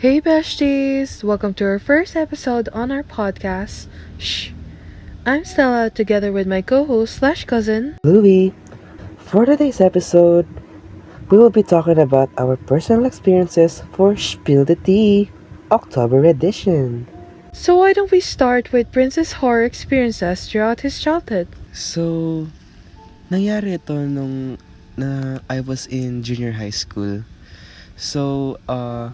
Hey besties! Welcome to our first episode on our podcast. Shh! I'm Stella together with my co-host slash cousin. Louie. For today's episode, we will be talking about our personal experiences for Spill the Tea, October edition. So why don't we start with Prince's horror experiences throughout his childhood? So, nangyari ito nung na I was in junior high school. So,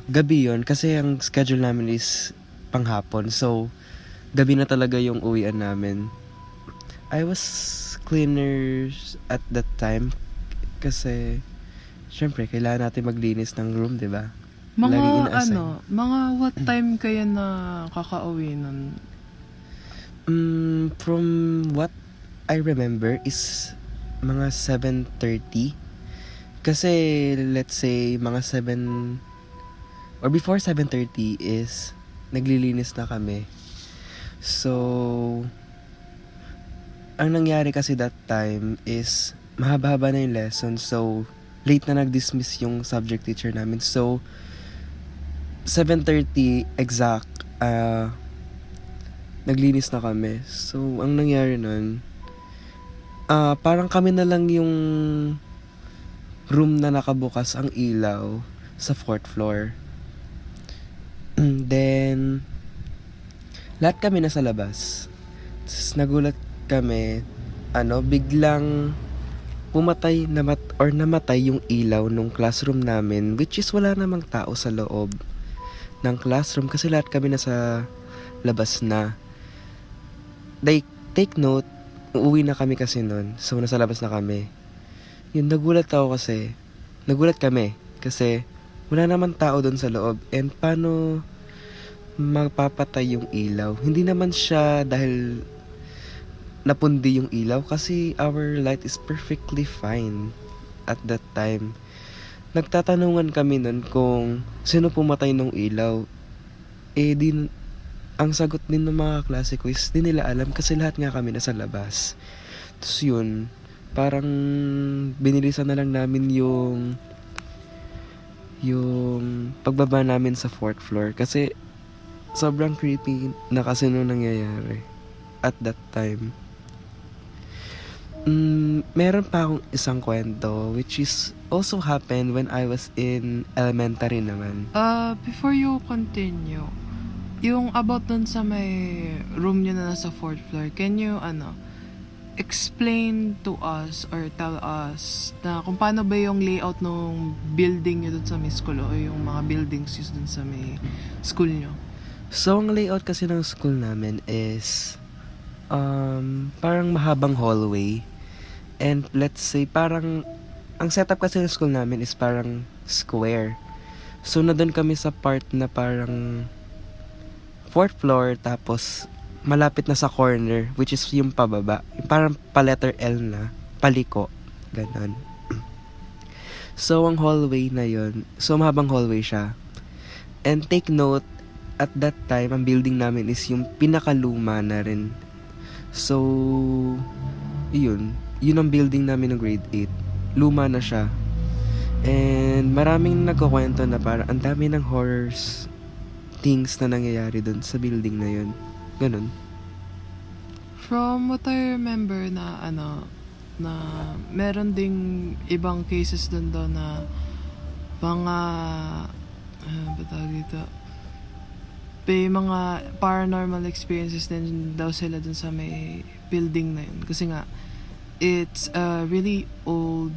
gabi yon kasi ang schedule namin is panghapon. So, gabi na talaga yung uwian namin. I was cleaners at that time kasi syempre kailangan natin maglinis ng room, 'di ba? Laging ina-assign. Mga what time kaya na kakauwi nun? From what I remember is mga 7:30. Kasi let's say mga 7 or before 7:30 is naglilinis na kami. So, ang nangyari kasi that time is mahaba-haba na yung lesson. So, late na nag-dismiss yung subject teacher namin. So, 7:30 exact, naglinis na kami. So, ang nangyari nun, parang kami na lang yung room na nakabukas ang ilaw sa 4th floor. Then, lahat kami nasa labas. Tapos nagulat kami, biglang namatay yung ilaw nung classroom namin, which is wala namang tao sa loob ng classroom kasi lahat kami nasa labas na. Like, take note, uuwi na kami kasi nun. So, nasa labas na kami. Yun, nagulat kami kasi wala naman tao doon sa loob. And paano magpapatay yung ilaw? Hindi naman siya dahil napundi yung ilaw kasi our light is perfectly fine at that time. Nagtatanungan kami nun kung sino pumatay ng ilaw. Ang sagot din ng mga klase ko is di nila alam kasi lahat nga kami nasa labas. Tapos yun, parang binilisan na lang namin yung pagbaba namin sa 4th floor kasi sobrang creepy na kasi nung nangyayari at that time. Meron pa akong isang kwento which is also happened when I was in elementary naman. Before you continue, yung about dun sa may room nyo na nasa 4th floor, can you, explain to us or tell us na kung paano ba yung layout ng building nyo dun sa may school o yung mga buildings yun dun sa may school nyo? So, ang layout kasi ng school namin is parang mahabang hallway. And let's say, parang ang setup kasi ng school namin is parang square. So, nandun kami sa part na parang 4th floor, tapos malapit na sa corner, which is yung pababa. Yung parang pa-letter L na, paliko. Ganon. So, ang hallway na yun, so mahabang hallway siya. And take note, at that time, ang building namin is yung pinakaluma na rin. So, yun ang building namin ng grade 8. Luma na siya. And maraming nagkukwento na parang ang dami ng horrors things na nangyayari dun sa building na yun. Ganun. From what I remember na na meron ding ibang cases dun na mga dito, may mga paranormal experiences din daw sila dun sa may building na yun. Kasi nga, it's a really old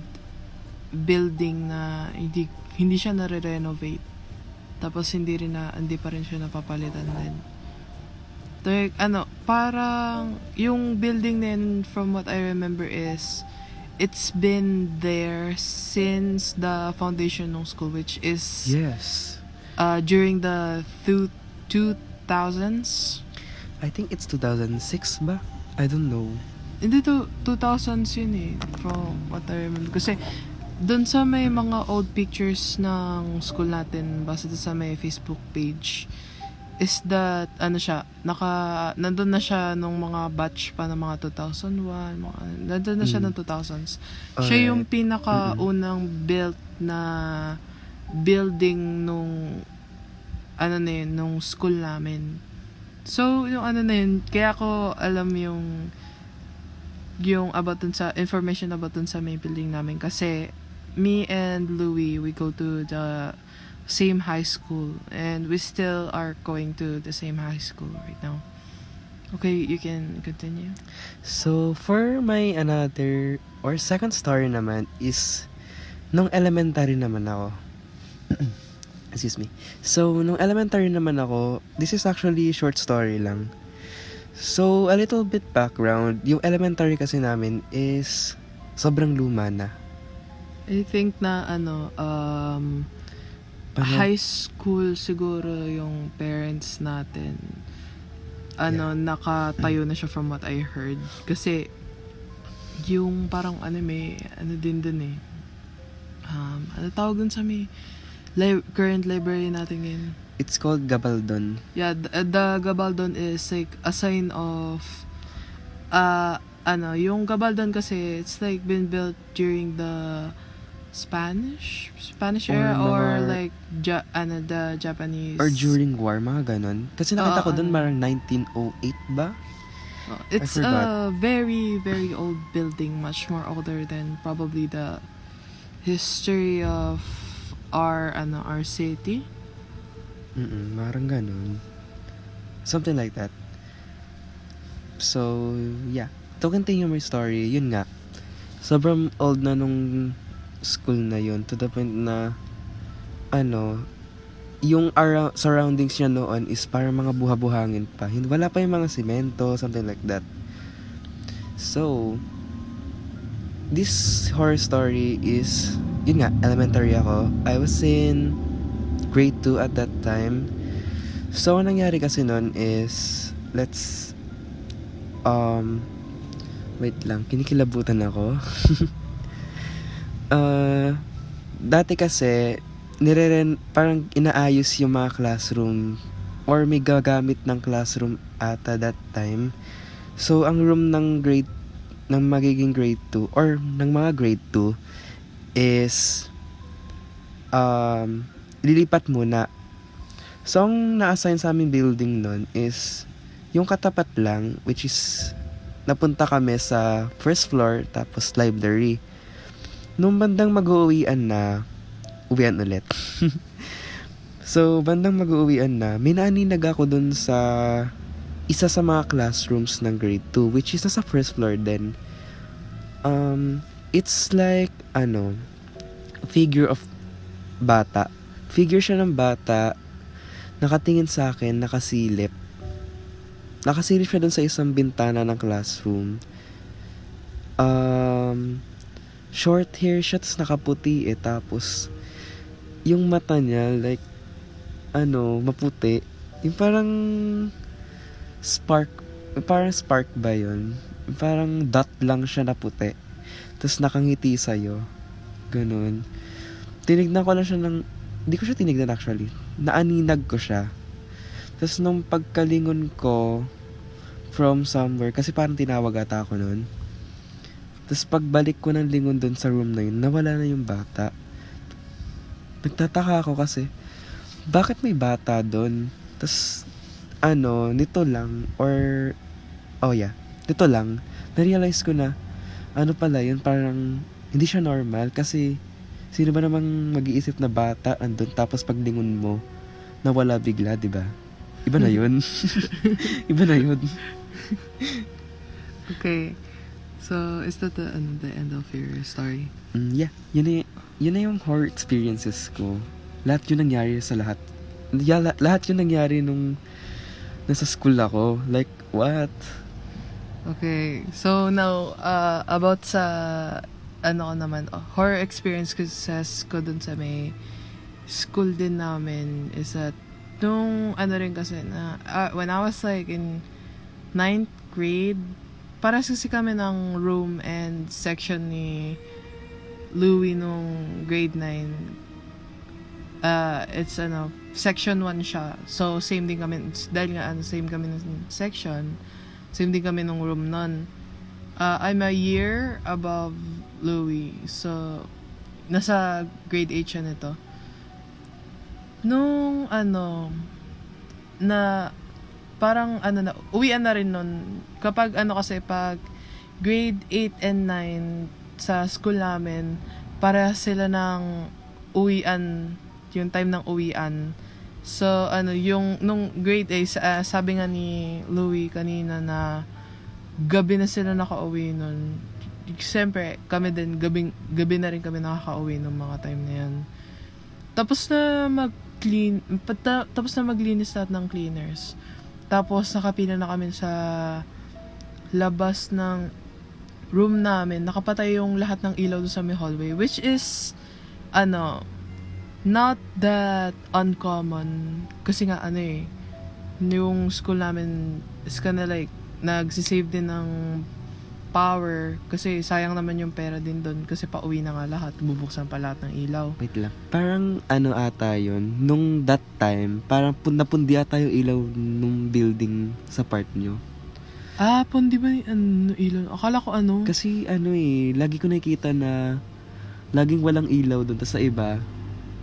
building na hindi siya nare-renovate. Tapos hindi pa rin siya napapalitan din. Like, parang yung building na yun, from what I remember is it's been there since the foundation ng school, which is Yes. during the 2000s. I think it's 2006 ba? I don't know. Hindi 2000s yun eh, from what I remember. Kasi doon sa may mga old pictures ng school natin, basta sa may Facebook page, is that, nandun na siya nung mga batch pa ng mga 2001, nandun na siya ng 2000s. Siya yung pinakaunang built na building nung, ano na yun, nung school namin. So, yung ano na yun, kaya ko alam yung about dun sa, information about dun sa may building namin. Kasi, me and Louie, we go to the same high school. And we still are going to the same high school right now. Okay, you can continue. So, for my another or second story naman is nung elementary naman ako. Excuse me. So, nung elementary naman ako, this is actually short story lang. So, a little bit background. Yung elementary kasi namin is sobrang luma na. I think na high school siguro yung parents natin nakatayo na siya from what I heard. Kasi, yung parang din dun eh. Ano tawag dun sa may current library natin ngayon? It's called Gabaldon. Yeah, the Gabaldon is like a sign of, yung Gabaldon kasi, it's like been built during the Spanish era or like the Japanese Or during war, mga ganon. Kasi nakita ko dun parang 1908 ba? It's a very, very old building, much more older than probably the history of our city. Parang ganon. Something like that. So, yeah. To continue my story, yun nga. Sobrang old na nung school na yun to the point na yung surroundings niya noon is parang mga buha-buhangin pa. Wala pa yung mga semento, something like that. So, this horror story is, yun nga, elementary ako. I was in grade 2 at that time. So, ang nangyari kasi noon is, wait lang, kinikilabutan ako. Dati kasi, parang inaayos yung mga classroom or may gagamit ng classroom ata that time. So, ang room ng magiging grade 2 or ng mga grade 2 is lilipat muna. So, ang na-assign sa aming building nun is yung katapat lang, which is napunta kami sa first floor tapos library. Nung bandang mag-uuwian na, uwian ulit. So, bandang mag-uuwian na, may naaninag ako dun sa isa sa mga classrooms ng grade 2, which is nasa first floor din. It's like, figure of bata. Figure siya ng bata, nakatingin sa akin, nakasilip. Nakasilip siya dun sa isang bintana ng classroom. Short hair siya, tapos nakaputi tapos yung mata niya, like, maputi. Yung parang spark ba yun? Parang dot lang siya na puti. Tapos nakangiti sa'yo. Ganun. Tinignan ko lang siya hindi ko siya tinignan actually. Naaninag ko siya. Tapos nung pagkalingon ko from somewhere, kasi parang tinawag ata ako nun. Tapos pagbalik ko ng lingon dun sa room na yun, nawala na yung bata. Nagtataka ako kasi, bakit may bata dun? Tapos, nito lang, na-realize ko na, pala yun, parang, hindi siya normal, kasi, sino ba namang mag-iisip na bata andun, tapos paglingon mo, nawala bigla, di ba? Iba na yun. Iba na yun. Okay. So, is that the end of your story? Yeah. Yun na yung horror experiences ko. Lahat yun nangyari sa lahat. Yeah, lahat yun nangyari nung nasa school ako. Like, what? Okay. So, now, about sa, horror experiences ko dun sa may school din namin is that, nung, rin kasi na, when I was like in 9th grade, paras kasi kami ng room and section ni Louie nung grade 9. It's section 1 siya. So same din kami, dahil nga same kami ng section, same din kami ng room nun. I'm a year above Louie. So nasa grade 8 siya nito. Nung na parang na, uwian na rin nun. Kapag kasi pag grade 8 and 9 sa school namin, para sila ng uwian, yung time ng uwian. So, yung, nung grade 8, sabi nga ni Louie kanina na gabi na sila nakauwi nun. Siyempre, kami din, gabi na rin kami nakakauwi nung mga time na yan. Tapos na maglinis lahat ng cleaners. Tapos nakapila na kami sa labas ng room namin. Nakapatay yung lahat ng ilaw doon sa may hallway, which is not that uncommon kasi nga yung school namin is kinda like nagsisave din ng power kasi sayang naman yung pera din doon kasi pauwi na nga lahat, bubuksan pa lahat ng ilaw. Wait lang. Parang ata yun, nung that time, parang napundi ata yung ilaw nung building sa part nyo. Pundi ba yung ilaw? Akala ko Kasi lagi ko nakikita na laging walang ilaw doon, tapos sa iba,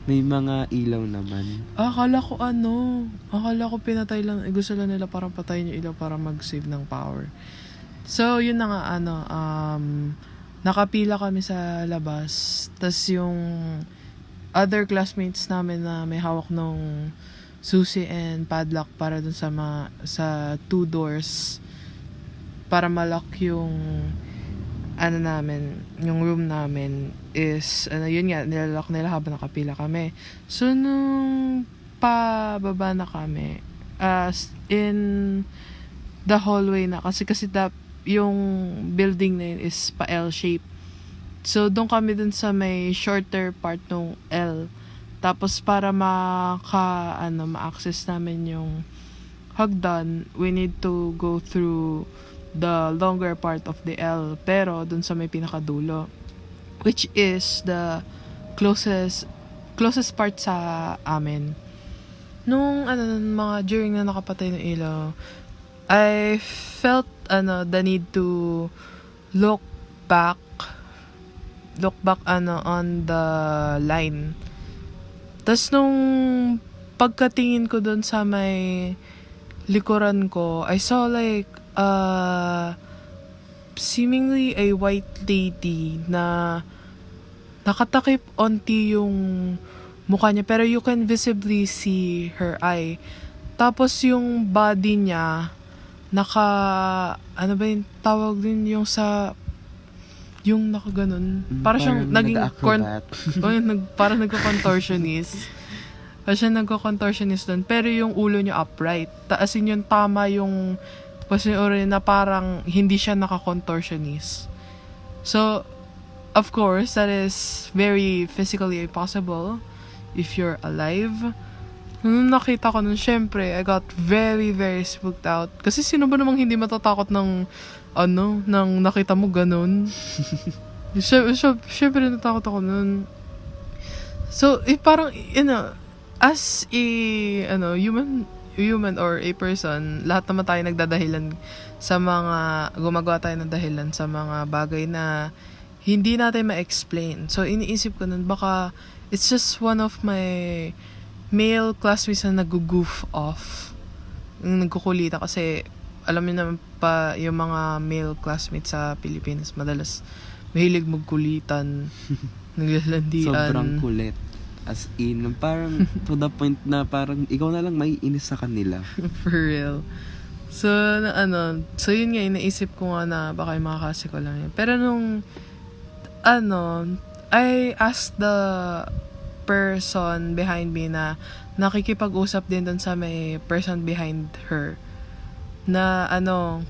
may mga ilaw naman. Akala ko pinatay lang, gusto lang nila parang patayin yung ilaw para mag-save ng power. So, yun na nga, nakapila kami sa labas. Tas yung other classmates namin na may hawak nung susi and padlock para dun sa 2 doors para malock yung namin, yung room namin is, yun nga, nilalock nila habang nakapila kami. So, nung pababa na kami, in the hallway na, kasi yung building na yun is pa L-shape. So, doon kami dun sa may shorter part ng L. Tapos, para ma-access namin yung hagdan, we need to go through the longer part of the L. Pero, dun sa may pinakadulo. Which is the closest part sa amin. Nung, during na nakapatay ng ilaw, I felt the need to look back on the line. Tas nung pagkatingin ko doon sa may likuran ko, I saw like seemingly a white lady na nakatakip onti yung mukha niya, pero you can visibly see her eye. Tapos yung body niya ba yung tawag din yung nakaganon. Para siyang naging parang nagko-contortionist. Parang siyang nagko-contortionist doon. Pero yung ulo niya upright. Taasin yung tama yung position na parang hindi siya naka-contortionist. So, of course, that is very physically impossible if you're alive. Nung nakita ko nun, syempre, I got very, very spooked out. Kasi sino ba namang hindi matatakot ng nakita mo ganun? Syempre, natakot ako nun. So, parang, as a, human or a person, lahat naman tayo nagdadahilan sa gumagawa tayo ng dahilan sa mga bagay na hindi natin ma-explain. So, iniisip ko nun, baka, it's just one of my male classmates na nag-goof off. Nagkukulita kasi alam niyo naman pa yung mga male classmates sa Pilipinas madalas mahilig magkulitan, naglalandian. Sobrang kulit. As in, parang to the point na parang ikaw na lang maiinis sa kanila. For real. So, so yun nga, inaisip ko nga na baka yung mga kasi ko lang yun. Pero nung, I asked the person behind me na nakikipag-usap din doon sa may person behind her na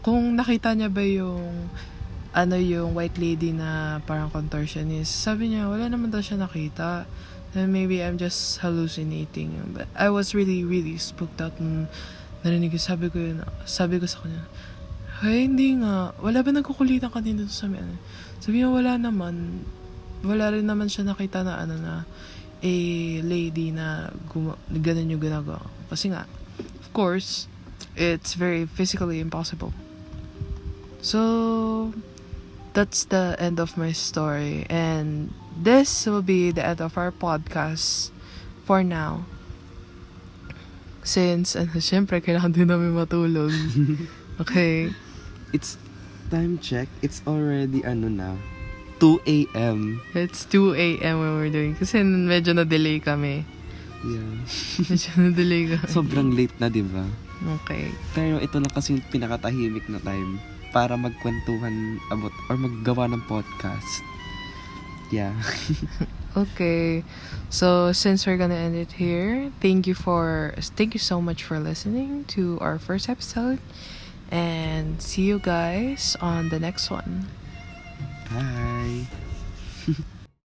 kung nakita niya ba yung yung white lady na parang contortionist. Sabi niya wala naman daw siya nakita, then maybe I'm just hallucinating. But I was really really spooked out nung narinig ko. Sabi ko sa kanya, hey, hindi nga, wala ba nagkukulitan kanina sa may sabi niya wala rin naman siya nakita na na a lady na ganun yung ginagawa. Kasi nga, of course, it's very physically impossible. So, that's the end of my story. And this will be the end of our podcast for now. Since, syempre, kailangan din namin matulog. Okay. It's time check. It's already 2 a.m. It's 2 a.m. when we're doing. Kasi medyo na-delay kami. Yeah. Medyo na-delay kami. Sobrang late na, di ba? Okay. Pero ito lang kasi yung pinakatahimik na time para magkwentuhan about or maggawa ng podcast. Yeah. Okay. So, since we're gonna end it here, thank you so much for listening to our first episode. And see you guys on the next one. Bye.